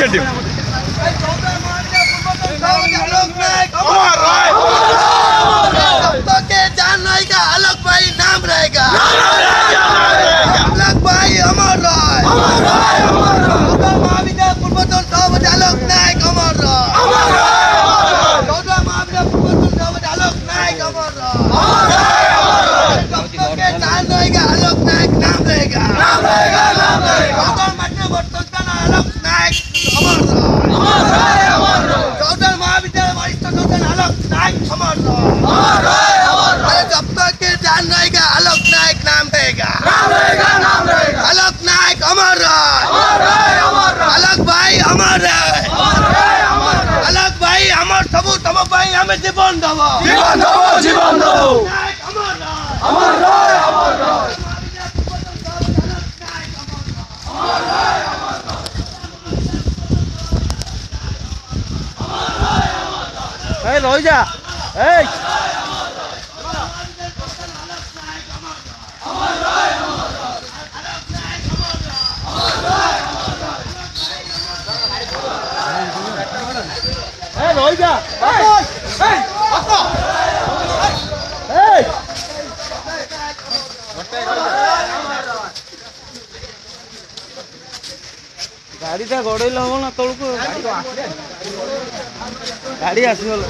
Initiative. आलोक भाई नाम रहेगा, आलोक भाई अमर राय, महाविद्यालय पूर्वतन सभापति आलोक नायक अमर राय, महाविद्यालय पूर्वतन सभापति आलोक नायक अमर राय, सबके जान रहेगा आलोक नायक नाम रहेगा, वर्तमान आलोक नायक अमर राय, चौधरी महाविद्यालय वरिष्ठ सदन आलोक नायक अमर राय, जब तक के जान रहेगा आलोक नायक नाम रहेगा, आलोक नायक अमर राय, आलोक भाई अमर राय, आलोक भाई अमर सबू तम भाई हमें जीवन दबो, জীবন দেবো। नायक अमर राय, আমার রায়, আমার রায়। এই রই যা এই রই যা ଗାଡ଼ିଟା ଗଡ଼େଇଲେ ହବ ନା ତଳକୁ ଗାଡ଼ି ଆସିଗଲା।